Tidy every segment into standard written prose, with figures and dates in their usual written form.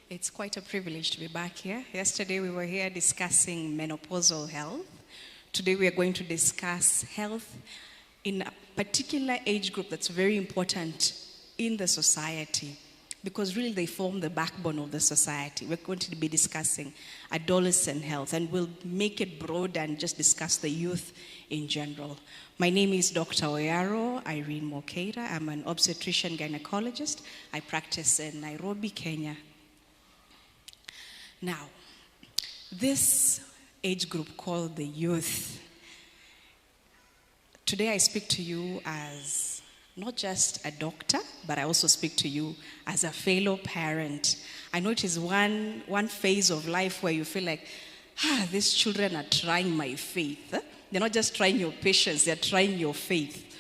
It's quite a privilege to be back here. Yesterday we were here discussing menopausal health. Today we are going to discuss health in a particular age group that's very important in the society because really they form the backbone of the society. We're going to be discussing adolescent health, and we'll make it broad and just discuss the youth in general. My name is Dr. Oyaro Irene Mokeira. I'm an obstetrician gynecologist. I practice in Nairobi, Kenya. Now, this age group called the youth, today I speak to you as not just a doctor, but I also speak to you as a fellow parent. I know it is one phase of life where you feel like, these children are trying my faith. They're not just trying your patience, they're trying your faith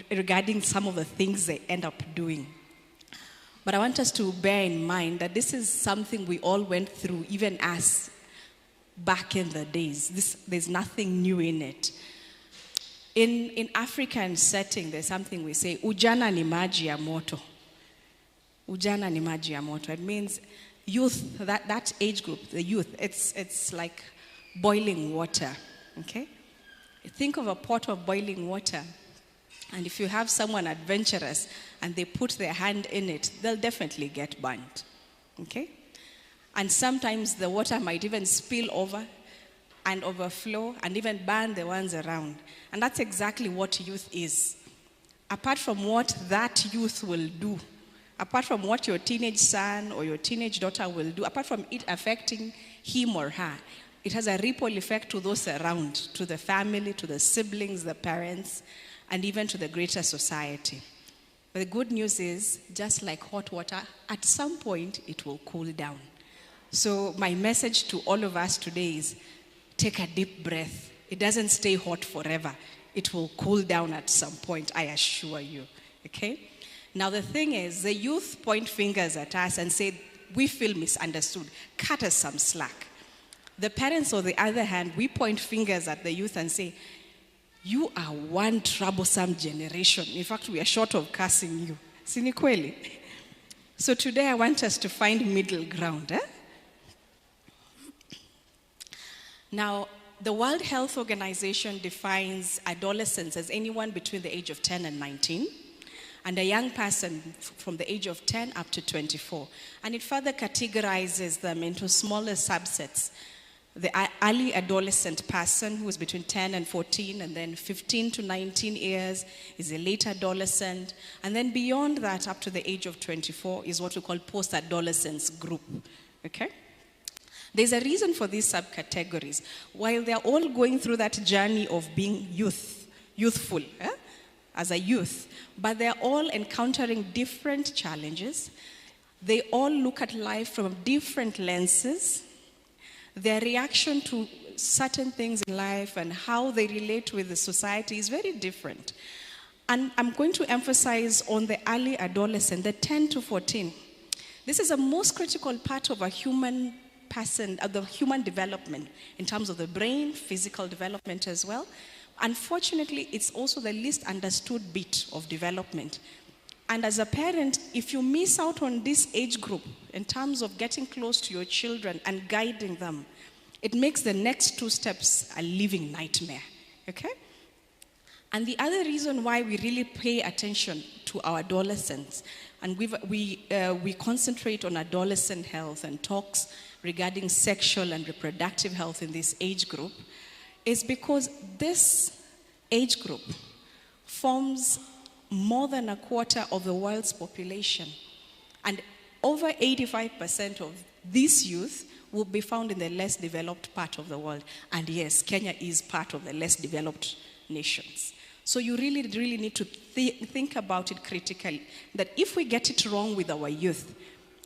regarding some of the things they end up doing. But I want us to bear in mind that this is something we all went through, even us, back in the days. There's nothing new in it. In African setting, there's something we say, ujana ni maji ya moto. Ujana ni maji ya moto. It means youth, that age group, the youth, it's like boiling water, okay? Think of a pot of boiling water. And if you have someone adventurous and they put their hand in it, they'll definitely get burnt, okay? And sometimes the water might even spill over and overflow and even burn the ones around. And that's exactly what youth is. Apart from what that youth will do, apart from what your teenage son or your teenage daughter will do, apart from it affecting him or her, it has a ripple effect to those around, to the family, to the siblings, the parents, and even to the greater society. But the good news is, just like hot water, at some point it will cool down. So my message to all of us today is, take a deep breath. It doesn't stay hot forever. It will cool down at some point, I assure you, okay? Now the thing is, the youth point fingers at us and say, we feel misunderstood, cut us some slack. The parents, on the other hand, we point fingers at the youth and say, you are one troublesome generation. In fact, we are short of cursing you. Sini kweli? So today I want us to find middle ground. Now, the World Health Organization defines adolescents as anyone between the age of 10 and 19, and a young person from the age of 10 up to 24. And it further categorizes them into smaller subsets. The early adolescent person who is between 10 and 14, and then 15 to 19 years is a late adolescent. And then beyond that, up to the age of 24, is what we call post-adolescence group, okay? There's a reason for these subcategories. While they're all going through that journey of being youthful, as a youth, but they're all encountering different challenges. They all look at life from different lenses. Their reaction to certain things in life and how they relate with the society is very different. And I'm going to emphasize on the early adolescent, the 10 to 14. This is a most critical part of a human person, of the human development, in terms of the brain, physical development as well. Unfortunately, it's also the least understood bit of development. And as a parent, if you miss out on this age group in terms of getting close to your children and guiding them, it makes the next two steps a living nightmare, okay? And the other reason why we really pay attention to our adolescents, and we concentrate on adolescent health and talks regarding sexual and reproductive health in this age group, is because this age group forms more than a quarter of the world's population. And over 85% of this youth will be found in the less developed part of the world. And yes, Kenya is part of the less developed nations. So you really, really need to think about it critically, that if we get it wrong with our youth,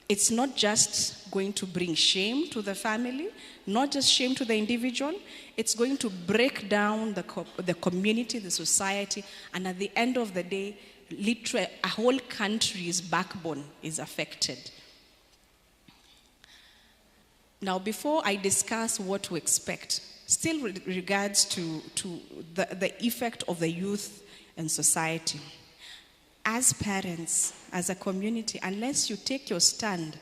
it's not just going to bring shame to the family, not just shame to the individual, it's going to break down the community, the society, and at the end of the day, literally a whole country's backbone is affected. Now, before I discuss what to expect, still with regards to the effect of the youth and society, as parents, as a community, unless you take your stand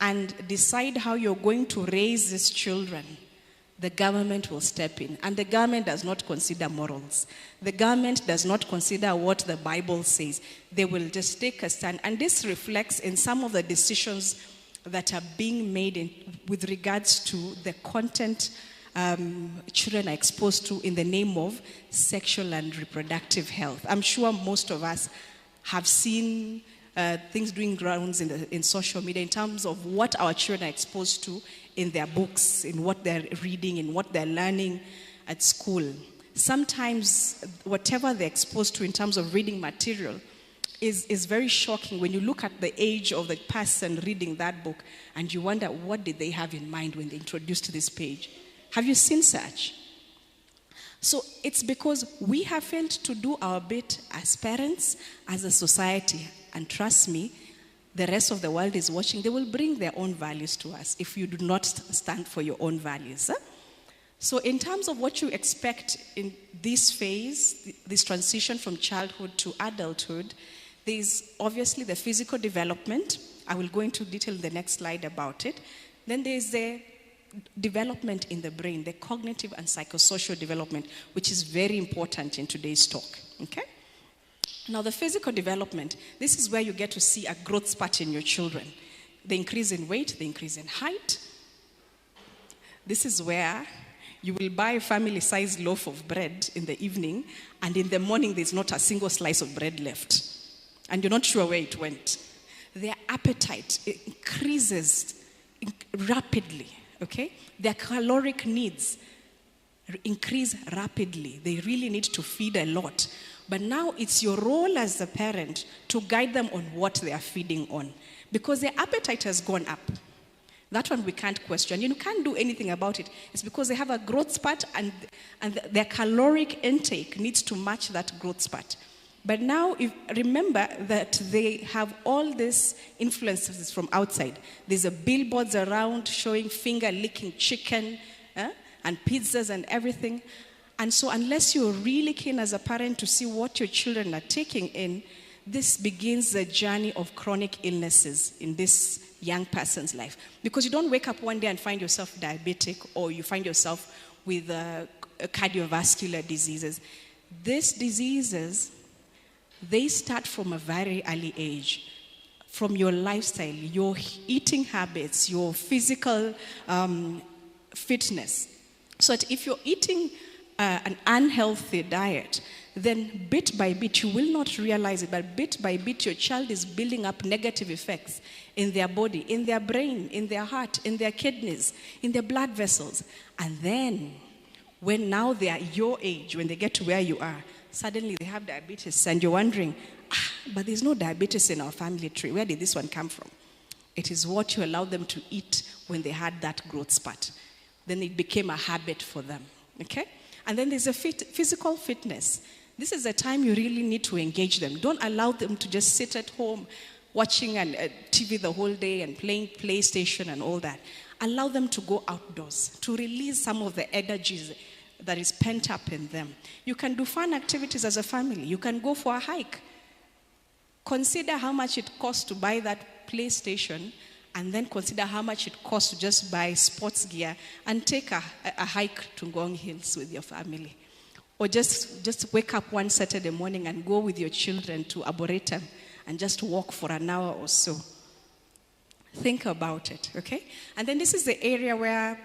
and decide how you're going to raise these children, the government will step in. And the government does not consider morals. The government does not consider what the Bible says. They will just take a stand. And this reflects in some of the decisions that are being made with regards to the content children are exposed to in the name of sexual and reproductive health. I'm sure most of us have seen things doing rounds in social media in terms of what our children are exposed to in their books, in what they're reading, in what they're learning at school. Sometimes whatever they're exposed to in terms of reading material is very shocking when you look at the age of the person reading that book and you wonder, what did they have in mind when they introduced this page? Have you seen such? So it's because we have failed to do our bit as parents, as a society. And trust me, the rest of the world is watching. They will bring their own values to us if you do not stand for your own values. So in terms of what you expect in this phase, this transition from childhood to adulthood, there's obviously the physical development. I will go into detail in the next slide about it. Then there's the development in the brain, the cognitive and psychosocial development, which is very important in today's talk. Okay? Now, the physical development, this is where you get to see a growth spurt in your children. The increase in weight, the increase in height. This is where you will buy a family-sized loaf of bread in the evening, and in the morning there's not a single slice of bread left. And you're not sure where it went. Their appetite increases rapidly, okay? Their caloric needs increase rapidly. They really need to feed a lot. But now it's your role as a parent to guide them on what they are feeding on. Because their appetite has gone up. That one we can't question. You can't do anything about it. It's because they have a growth spurt and their caloric intake needs to match that growth spurt. But now, remember that they have all these influences from outside. There's a billboards around showing finger-licking chicken and pizzas and everything. And so unless you're really keen as a parent to see what your children are taking in, this begins the journey of chronic illnesses in this young person's life. Because you don't wake up one day and find yourself diabetic or you find yourself with cardiovascular diseases. These diseases, they start from a very early age, from your lifestyle, your eating habits, your physical fitness. So that if you're eating an unhealthy diet, then bit by bit, you will not realize it, but bit by bit, your child is building up negative effects in their body, in their brain, in their heart, in their kidneys, in their blood vessels. And then, when now they are your age, when they get to where you are, suddenly they have diabetes, and you're wondering, but there's no diabetes in our family tree. Where did this one come from? It is what you allowed them to eat when they had that growth spurt. Then it became a habit for them, okay? And then there's a physical fitness. This is the time you really need to engage them. Don't allow them to just sit at home watching TV the whole day and playing PlayStation and all that. Allow them to go outdoors, to release some of the energies that is pent up in them. You can do fun activities as a family. You can go for a hike. Consider how much it costs to buy that PlayStation, and then consider how much it costs to just buy sports gear and take a hike to Ngong Hills with your family. Or just wake up one Saturday morning and go with your children to Arboretum and just walk for an hour or so. Think about it, okay? And then this is the area where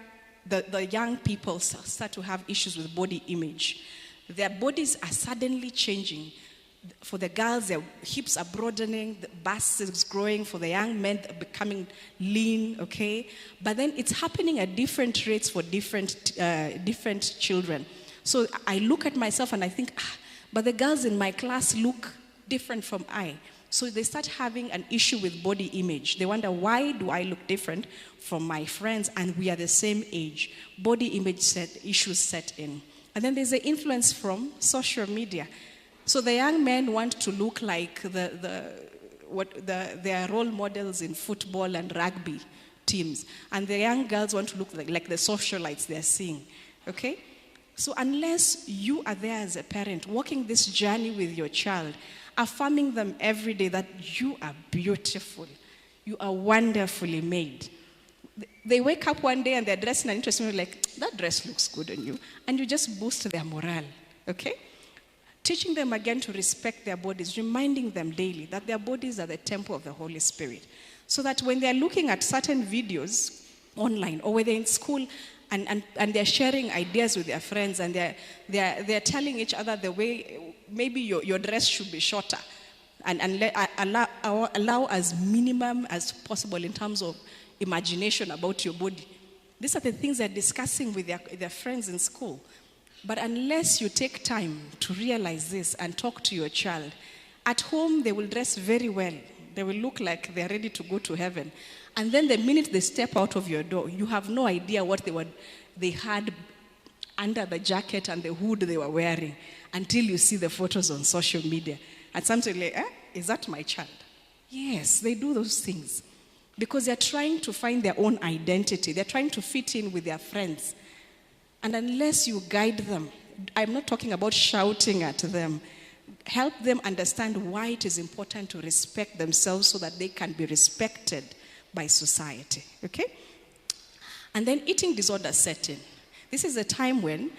the young people start to have issues with body image. Their bodies are suddenly changing. For the girls, their hips are broadening, the bust is growing. For the young men, they're becoming lean, okay? But then it's happening at different rates for different children. So I look at myself and I think, but the girls in my class look different from I. So they start having an issue with body image. They wonder, why do I look different from my friends and we are the same age? Body image issues set in. And then there's the influence from social media. So the young men want to look like their role models in football and rugby teams. And the young girls want to look like the socialites they're seeing. Okay? So unless you are there as a parent, walking this journey with your child, affirming them every day that you are beautiful, You are wonderfully made. They wake up one day and they're dressed in an interesting way, like, that dress looks good on you. And you just boost their morale, okay? Teaching them again to respect their bodies, reminding them daily that their bodies are the temple of the Holy Spirit. So that when they're looking at certain videos online or when they're in school and they're sharing ideas with their friends and they're telling each other the way, maybe your dress should be shorter and allow as minimum as possible in terms of imagination about your body. These are the things they're discussing with their friends in school. But unless you take time to realize this and talk to your child, at home they will dress very well. They will look like they're ready to go to heaven. And then the minute they step out of your door, you have no idea what they had under the jacket and the hood they were wearing until you see the photos on social media. And sometimes you're like, is that my child? Yes, they do those things. Because they're trying to find their own identity. They're trying to fit in with their friends. And unless you guide them, I'm not talking about shouting at them, help them understand why it is important to respect themselves so that they can be respected by society, okay? And then eating disorder set in. This is a time when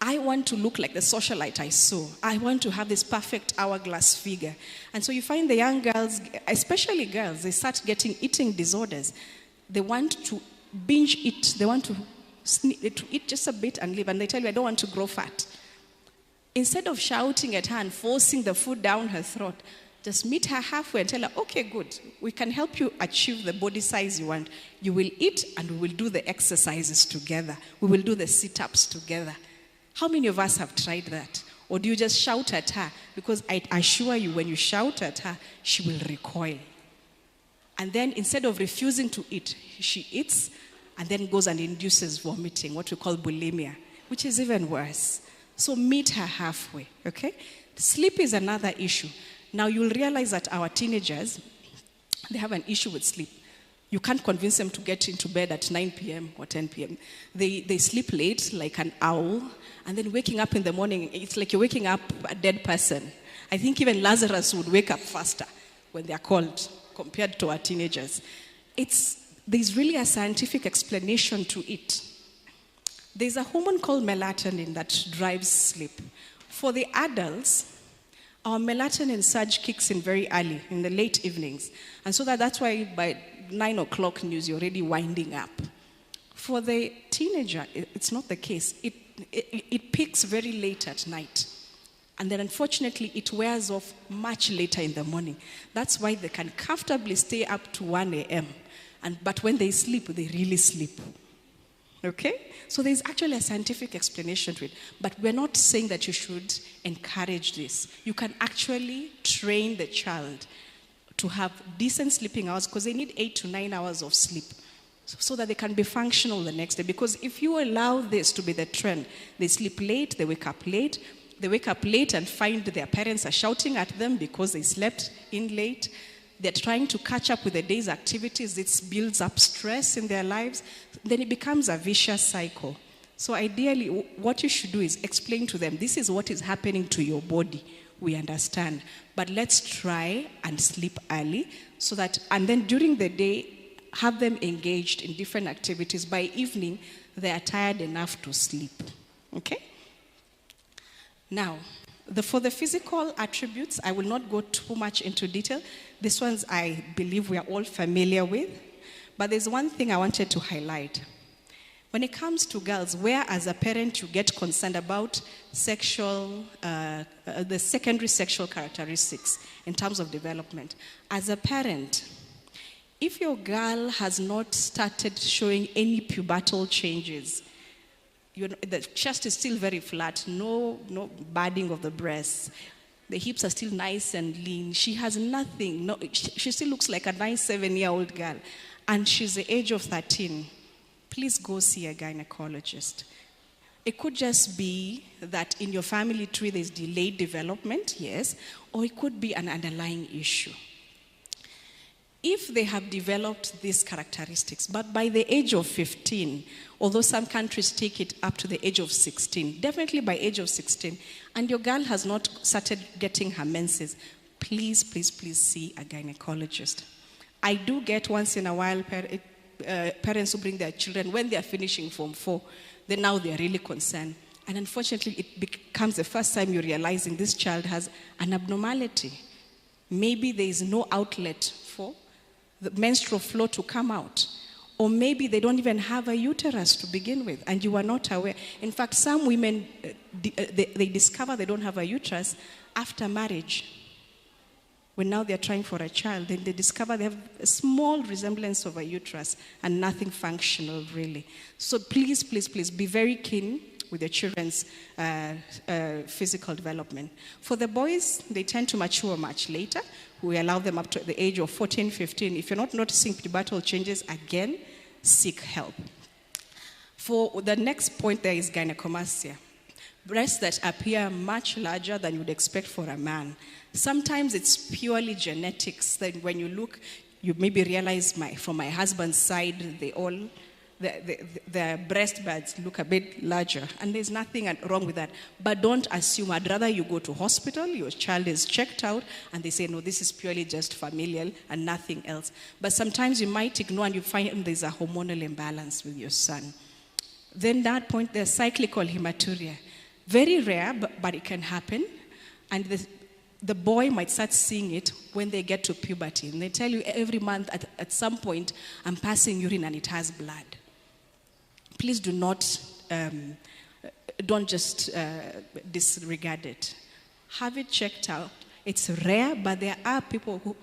I want to look like the socialite I saw. I want to have this perfect hourglass figure. And so you find the young girls, especially girls, they start getting eating disorders. They want to binge eat. They want to eat just a bit and leave. And they tell you, I don't want to grow fat. Instead of shouting at her and forcing the food down her throat, just meet her halfway and tell her, okay, good. We can help you achieve the body size you want. You will eat and we will do the exercises together. We will do the sit-ups together. How many of us have tried that? Or do you just shout at her? Because I assure you, when you shout at her, she will recoil. And then instead of refusing to eat, she eats and then goes and induces vomiting, what we call bulimia, which is even worse. So meet her halfway, okay? Sleep is another issue. Now you'll realize that our teenagers, they have an issue with sleep. You can't convince them to get into bed at 9 p.m. or 10 p.m. They sleep late like an owl, and then waking up in the morning, it's like you're waking up a dead person. I think even Lazarus would wake up faster when they're called compared to our teenagers. There's really a scientific explanation to it. There's a hormone called melatonin that drives sleep. For the adults, our melatonin surge kicks in very early, in the late evenings. And so that's why by 9 o'clock news, you're already winding up. For the teenager, it's not the case. It peaks very late at night. And then unfortunately, it wears off much later in the morning. That's why they can comfortably stay up to 1 a.m. But when they sleep, they really sleep. Okay? So there's actually a scientific explanation to it. But we're not saying that you should encourage this. You can actually train the child to have decent sleeping hours because they need 8 to 9 hours of sleep so that they can be functional the next day. Because if you allow this to be the trend, they sleep late, they wake up late and find their parents are shouting at them because they slept in late. They're trying to catch up with the day's activities. It builds up stress in their lives. Then it becomes a vicious cycle. So ideally, what you should do is explain to them, this is what is happening to your body. We understand. But let's try and sleep early so that, and then during the day, have them engaged in different activities. By evening, they are tired enough to sleep. Okay? Now, for the physical attributes, I will not go too much into detail. These ones I believe we are all familiar with. But there's one thing I wanted to highlight. When it comes to girls, where as a parent you get concerned about the secondary sexual characteristics in terms of development. As a parent, if your girl has not started showing any pubertal changes, the chest is still very flat, no budding of the breasts. The hips are still nice and lean. She has nothing. She still looks like a nice 7-year-old girl. And she's the age of 13. Please go see a gynecologist. It could just be that in your family tree there's delayed development, yes, or it could be an underlying issue. If they have developed these characteristics, but by the age of 15, although some countries take it up to the age of 16, definitely by age of 16, and your girl has not started getting her menses, please, please, please see a gynecologist. I do get once in a while parents who bring their children when they are finishing Form 4, then now they are really concerned. And unfortunately, it becomes the first time you're realizing this child has an abnormality. Maybe there is no outlet for the menstrual flow to come out. Or maybe they don't even have a uterus to begin with, and you are not aware. In fact, some women, they discover they don't have a uterus after marriage. When now they're trying for a child, then they discover they have a small resemblance of a uterus and nothing functional, really. So please, please, please be very keen with your children's physical development. For the boys, they tend to mature much later. We allow them up to the age of 14, 15. If you're not noticing pubertal changes, again, seek help. For the next point, there is gynecomastia. Breasts that appear much larger than you'd expect for a man. Sometimes it's purely genetics. That when you look, you maybe realize from my husband's side, their breast buds look a bit larger, and there's nothing wrong with that. But don't assume. I'd rather you go to hospital, your child is checked out, and they say, no, this is purely just familial and nothing else. But sometimes you might ignore and you find there's a hormonal imbalance with your son. Then that point, there's cyclical hematuria. Very rare, but it can happen. And the boy might start seeing it when they get to puberty. And they tell you every month at some point, I'm passing urine and it has blood. Please do not, don't just disregard it. Have it checked out. It's rare, but there are people who,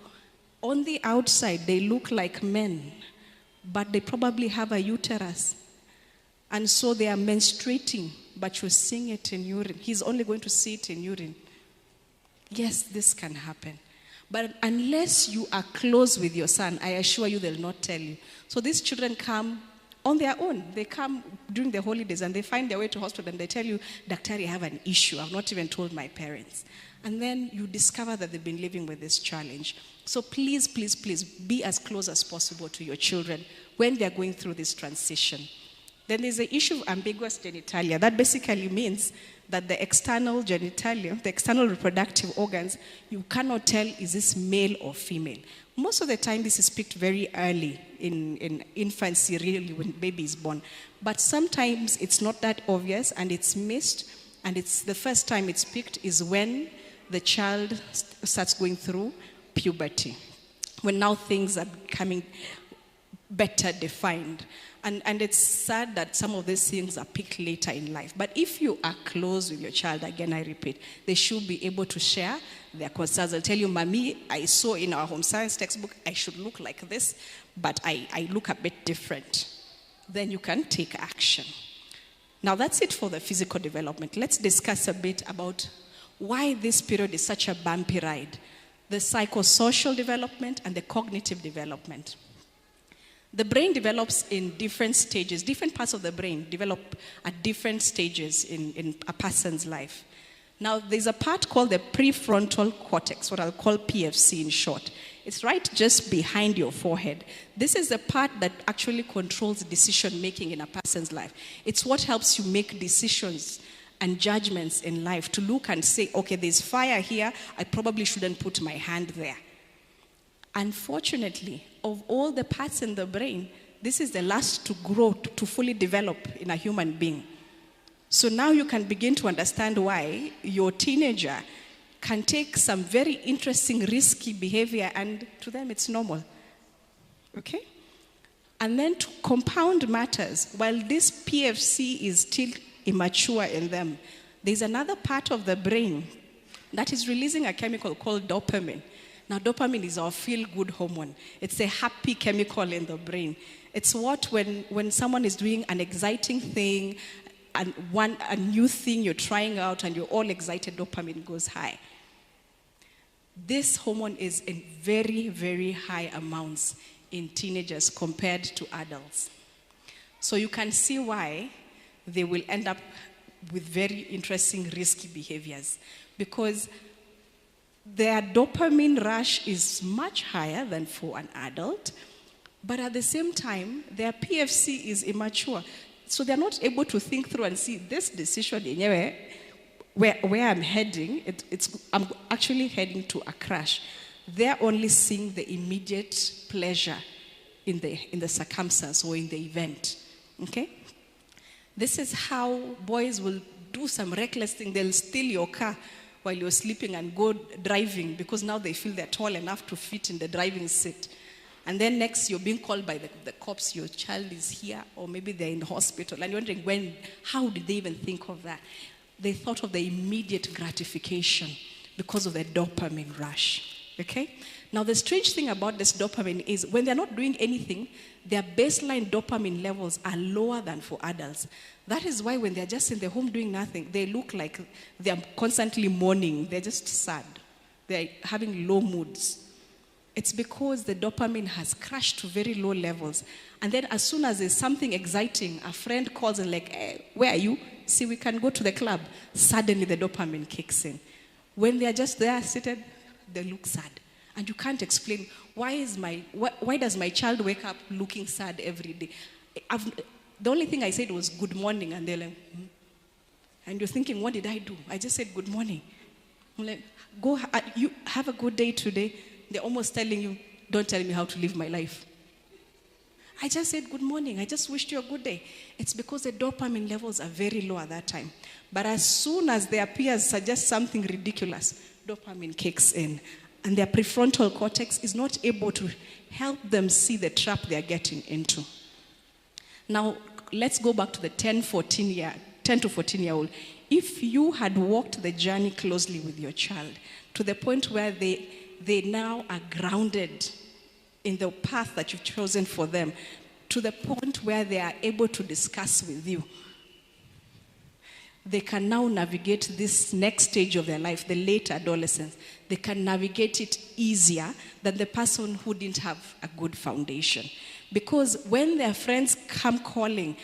on the outside, they look like men, but they probably have a uterus. And so they are menstruating, but you're seeing it in urine. He's only going to see it in urine. Yes, this can happen. But unless you are close with your son, I assure you they'll not tell you. So these children come on their own. They come during the holidays and they find their way to hospital and they tell you, Daktari, I have an issue. I've not even told my parents. And then you discover that they've been living with this challenge. So please, please, please be as close as possible to your children when they're going through this transition. Then there's the issue of ambiguous genitalia. That basically means that the external genitalia, the external reproductive organs, you cannot tell is this male or female. Most of the time this is picked very early in infancy, really, when baby is born. But sometimes it's not that obvious and it's missed, and it's the first time it's picked is when the child starts going through puberty, when now things are becoming better defined. And it's sad that some of these things are picked later in life. But if you are close with your child, again, I repeat, they should be able to share their concerns. They'll tell you, Mommy, I saw in our home science textbook, I should look like this, but I look a bit different. Then you can take action. Now, that's it for the physical development. Let's discuss a bit about why this period is such a bumpy ride. The psychosocial development and the cognitive development. The brain develops in different stages. Different parts of the brain develop at different stages in a person's life. Now, there's a part called the prefrontal cortex, what I'll call PFC in short. It's right just behind your forehead. This is the part that actually controls decision-making in a person's life. It's what helps you make decisions and judgments in life, to look and say, okay, there's fire here, I probably shouldn't put my hand there. Unfortunately, of all the parts in the brain, this is the last to grow, to fully develop in a human being. So now you can begin to understand why your teenager can take some very interesting, risky behavior, and to them it's normal. Okay? And then to compound matters, while this PFC is still immature in them, there's another part of the brain that is releasing a chemical called dopamine. Now, dopamine is our feel-good hormone. It's a happy chemical in the brain. It's what, when someone is doing an exciting thing, and a new thing you're trying out, and you're all excited, dopamine goes high. This hormone is in very, very high amounts in teenagers compared to adults. So you can see why they will end up with very interesting, risky behaviors, because their dopamine rush is much higher than for an adult, but at the same time, their PFC is immature. So they're not able to think through and see this decision, where I'm heading, I'm actually heading to a crash. they're only seeing the immediate pleasure in the circumstance or in the event. Okay? This is how boys will do some reckless thing. They'll steal your car while you're sleeping and go driving because now they feel they're tall enough to fit in the driving seat. And then next you're being called by the cops, your child is here, or maybe they're in the hospital. And you're wondering how did they even think of that? They thought of the immediate gratification because of the dopamine rush. Okay? Now the strange thing about this dopamine is when they're not doing anything, their baseline dopamine levels are lower than for adults. That is why when they're just in the home doing nothing, they look like they're constantly mourning. They're just sad. They're having low moods. It's because the dopamine has crashed to very low levels. And then as soon as there's something exciting, a friend calls and like, hey, where are you? See, we can go to the club. Suddenly the dopamine kicks in. When they're just there seated, they look sad. And you can't explain, why does my child wake up looking sad every day? The only thing I said was good morning, and they're like, And you're thinking, what did I do? I just said good morning. I'm like, you have a good day today. They're almost telling you, don't tell me how to live my life. I just said good morning. I just wished you a good day. It's because the dopamine levels are very low at that time. But as soon as their peers suggest something ridiculous, dopamine kicks in. And their prefrontal cortex is not able to help them see the trap they're getting into. Now, let's go back to the 10 to 14-year-old. If you had walked the journey closely with your child to the point where they now are grounded in the path that you've chosen for them, to the point where they are able to discuss with you, they can now navigate this next stage of their life, the late adolescence. They can navigate it easier than the person who didn't have a good foundation. Because when their friends come calling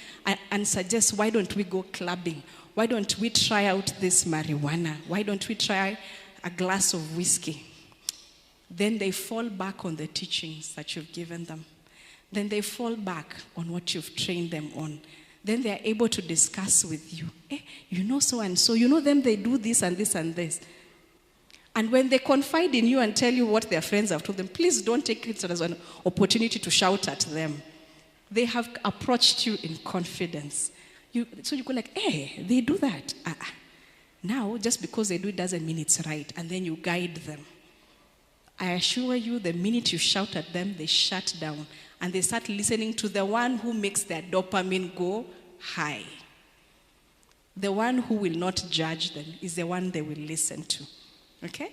and suggest, why don't we go clubbing? Why don't we try out this marijuana? Why don't we try a glass of whiskey? Then they fall back on the teachings that you've given them. Then they fall back on what you've trained them on. Then they are able to discuss with you. You know so and so. You know them, they do this and this and this. And when they confide in you and tell you what their friends have told them, please don't take it as an opportunity to shout at them. They have approached you in confidence. So you go like, they do that. Now, just because they do it doesn't mean it's right. And then you guide them. I assure you, the minute you shout at them, they shut down. And they start listening to the one who makes their dopamine go high. The one who will not judge them is the one they will listen to. Okay?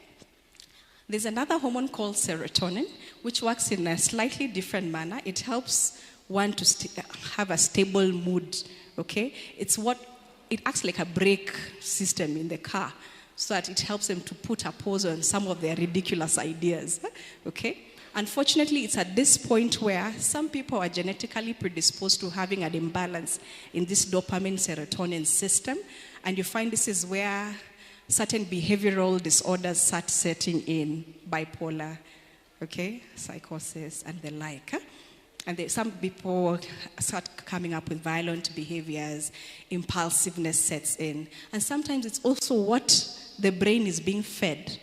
There's another hormone called serotonin, which works in a slightly different manner. It helps one to have a stable mood. Okay? It acts like a brake system in the car, so that it helps them to put a pause on some of their ridiculous ideas. Okay? Unfortunately, it's at this point where some people are genetically predisposed to having an imbalance in this dopamine serotonin system. And you find this is where certain behavioral disorders start setting in, bipolar, okay, psychosis, and the like. And some people start coming up with violent behaviors, impulsiveness sets in. And sometimes it's also what the brain is being fed.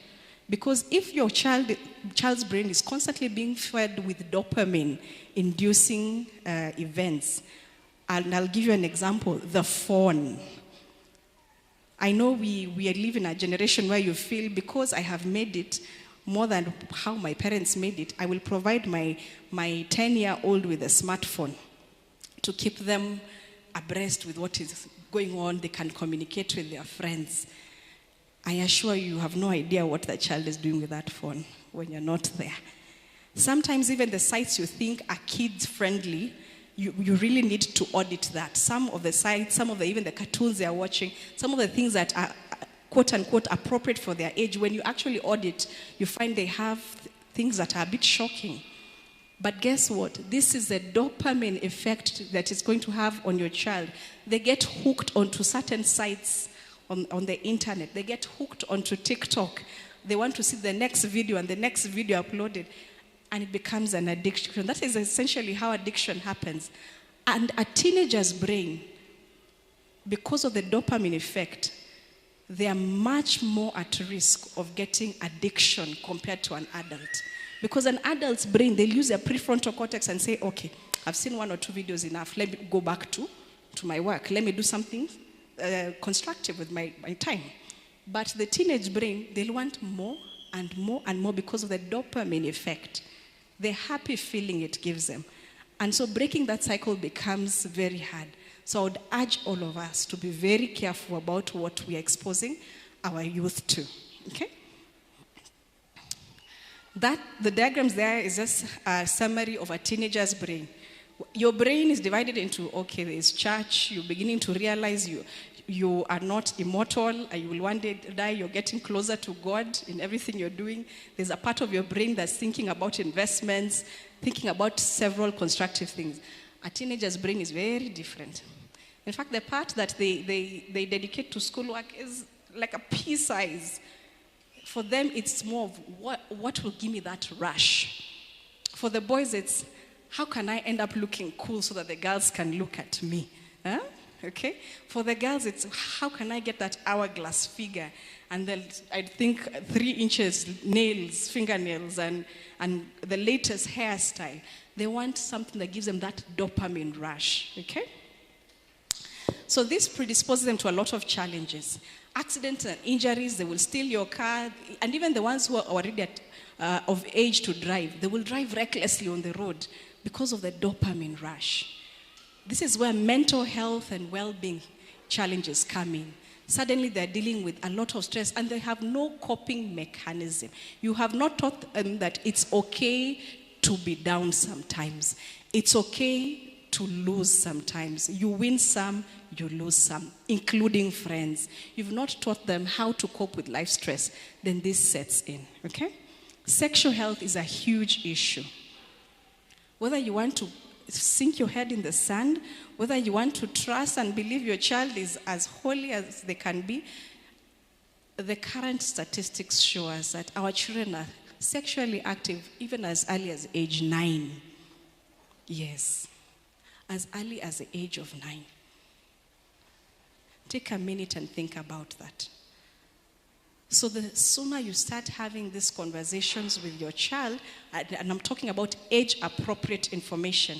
Because if your child's brain is constantly being fed with dopamine-inducing events, and I'll give you an example, the phone. I know we live in a generation where you feel, because I have made it more than how my parents made it, I will provide my 10-year-old with a smartphone to keep them abreast with what is going on. They can communicate with their friends. I assure you have no idea what the child is doing with that phone when you're not there. Sometimes even the sites you think are kids-friendly, you really need to audit that. Some of the sites, even the cartoons they are watching, some of the things that are quote-unquote appropriate for their age, when you actually audit, you find they have things that are a bit shocking. But guess what? This is the dopamine effect that it's going to have on your child. They get hooked onto certain sites on the internet. They get hooked onto TikTok. They want to see the next video and the next video uploaded. And it becomes an addiction. That is essentially how addiction happens. And a teenager's brain, because of the dopamine effect, they are much more at risk of getting addiction compared to an adult. Because an adult's brain, they'll use their prefrontal cortex and say, okay, I've seen 1 or 2 videos enough. Let me go back to my work. Let me do something constructive with my time. But the teenage brain, they'll want more and more and more because of the dopamine effect, the happy feeling it gives them. And so breaking that cycle becomes very hard. So I would urge all of us to be very careful about what we are exposing our youth to. Okay? The diagrams there is just a summary of a teenager's brain. Your brain is divided into, okay, there's church, you're beginning to realize you are not immortal, you will one day die, you're getting closer to God in everything you're doing. There's a part of your brain that's thinking about investments, thinking about several constructive things. A teenager's brain is very different. In fact, the part that they dedicate to schoolwork is like a pea size. For them, it's more of what will give me that rush. For the boys, it's how can I end up looking cool so that the girls can look at me? Huh? Okay? For the girls, it's how can I get that hourglass figure? And then I think 3 inches nails, fingernails, and the latest hairstyle. They want something that gives them that dopamine rush. Okay? So this predisposes them to a lot of challenges. Accidents and injuries, they will steal your car, and even the ones who are already of age to drive, they will drive recklessly on the road because of the dopamine rush. This is where mental health and well-being challenges come in. Suddenly they're dealing with a lot of stress and they have no coping mechanism. You have not taught them that it's okay to be down sometimes. It's okay to lose sometimes. You win some, you lose some, including friends. You've not taught them how to cope with life stress, then this sets in, okay? Sexual health is a huge issue. Whether you want to sink your head in the sand, whether you want to trust and believe your child is as holy as they can be, the current statistics show us that our children are sexually active even as early as age 9. Yes, as early as the age of 9. Take a minute and think about that. So the sooner you start having these conversations with your child, and I'm talking about age-appropriate information,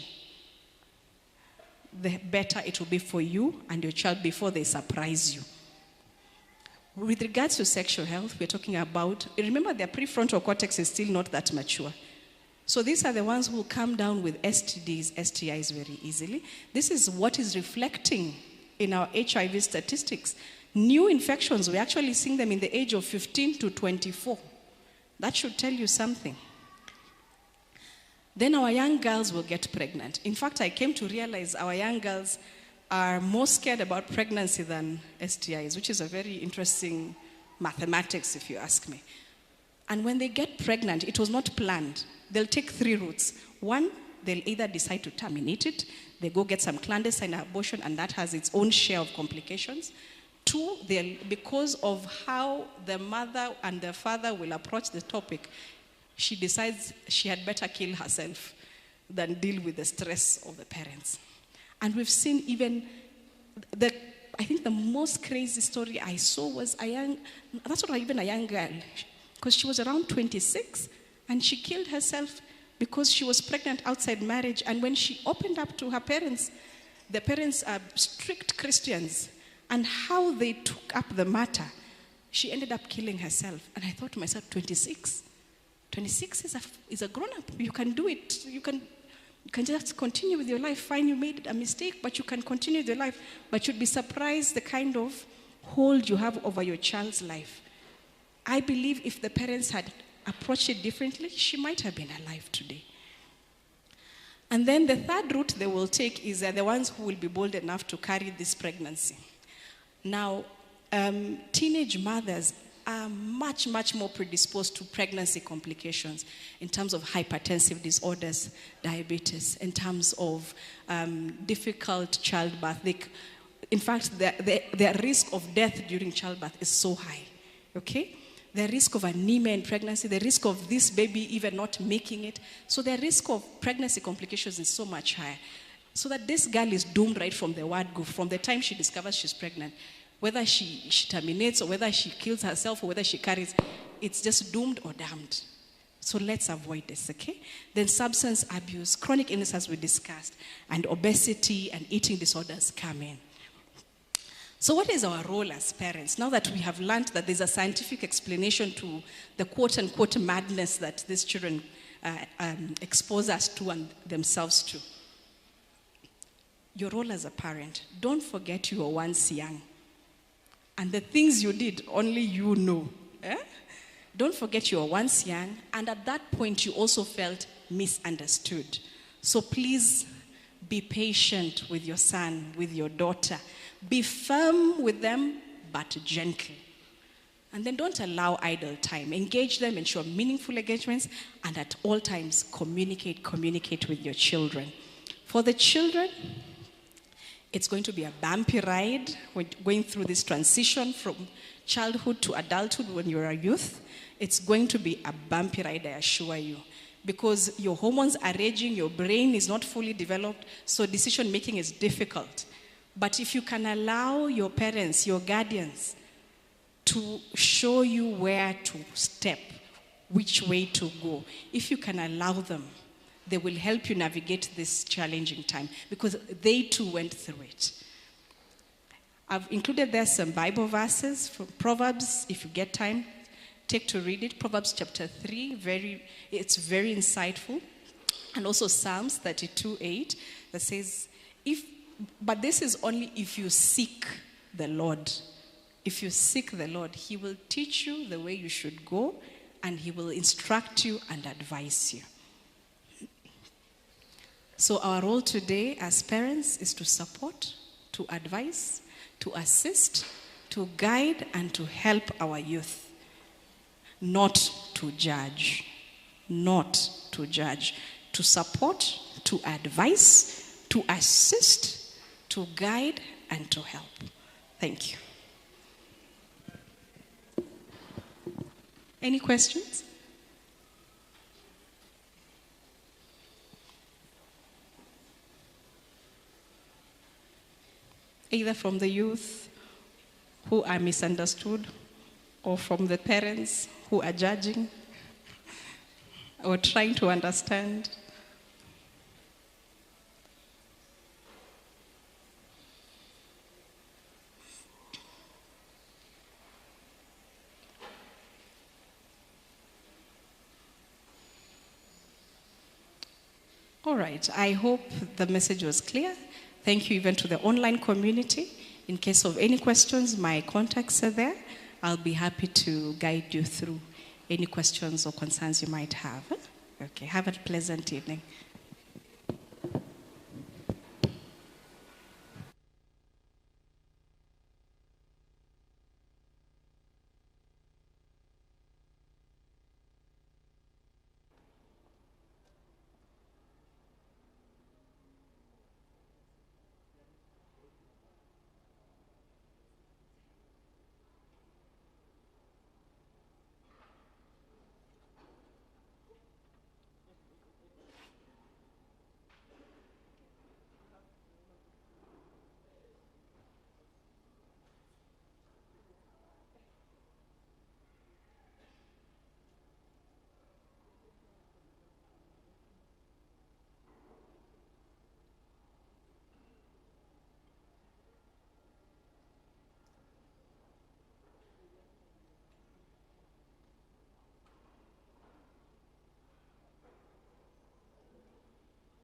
the better it will be for you and your child before they surprise you. With regards to sexual health, we're talking about, remember their prefrontal cortex is still not that mature. So these are the ones who come down with STDs, STIs very easily. This is what is reflecting in our HIV statistics. New infections, we're actually seeing them in the age of 15 to 24. That should tell you something. Then our young girls will get pregnant. In fact, I came to realize our young girls are more scared about pregnancy than STIs, which is a very interesting mathematics, if you ask me. And when they get pregnant, it was not planned. They'll take 3 routes. 1, they'll either decide to terminate it, they go get some clandestine abortion, and that has its own share of complications. 2, because of how the mother and the father will approach the topic, she decides she had better kill herself than deal with the stress of the parents. And we've seen even, I think the most crazy story I saw was a young girl, because she was around 26, and she killed herself because she was pregnant outside marriage. And when she opened up to her parents, the parents are strict Christians, and how they took up the matter, she ended up killing herself. And I thought to myself, 26 is a grown-up. You can do it. You can just continue with your life. Fine, you made a mistake, but you can continue with your life. But you'd be surprised the kind of hold you have over your child's life. I believe if the parents had approached it differently, she might have been alive today. And then the third route they will take is the ones who will be bold enough to carry this pregnancy. Now, teenage mothers are much, much more predisposed to pregnancy complications in terms of hypertensive disorders, diabetes, in terms of difficult childbirth. In fact, their risk of death during childbirth is so high, okay? The risk of anemia in pregnancy, the risk of this baby even not making it. So the risk of pregnancy complications is so much higher. So that this girl is doomed right from the word go, from the time she discovers she's pregnant. Whether she terminates, or whether she kills herself, or whether she carries, it's just doomed or damned. So let's avoid this, okay? Then substance abuse, chronic illness as we discussed, and obesity and eating disorders come in. So what is our role as parents? Now that we have learned that there's a scientific explanation to the quote-unquote madness that these children expose us to and themselves to. Your role as a parent, don't forget you were once young. And the things you did, only you know. Don't forget you were once young, and at that point you also felt misunderstood. So please be patient with your son, with your daughter. Be firm with them, but gentle. And then don't allow idle time. Engage them, ensure meaningful engagements, and at all times communicate with your children. For the children, it's going to be a bumpy ride. We're going through this transition from childhood to adulthood when you're a youth. It's going to be a bumpy ride, I assure you. Because your hormones are raging, your brain is not fully developed, so decision making is difficult. But if you can allow your parents, your guardians, to show you where to step, which way to go, if you can allow them, they will help you navigate this challenging time because they too went through it. I've included there some Bible verses from Proverbs, if you get time, take to read it. Proverbs chapter 3, it's very insightful. And also Psalms 32:8 that says, but this is only if you seek the Lord. If you seek the Lord, he will teach you the way you should go, and he will instruct you and advise you. So our role today as parents is to support, to advise, to assist, to guide, and to help our youth. Not to judge. Not to judge. To support, to advise, to assist, to guide, and to help. Thank you. Any questions? Either from the youth who are misunderstood, or from the parents who are judging or trying to understand. All right, I hope the message was clear. Thank you even to the online community. In case of any questions, my contacts are there. I'll be happy to guide you through any questions or concerns you might have. Okay, have a pleasant evening.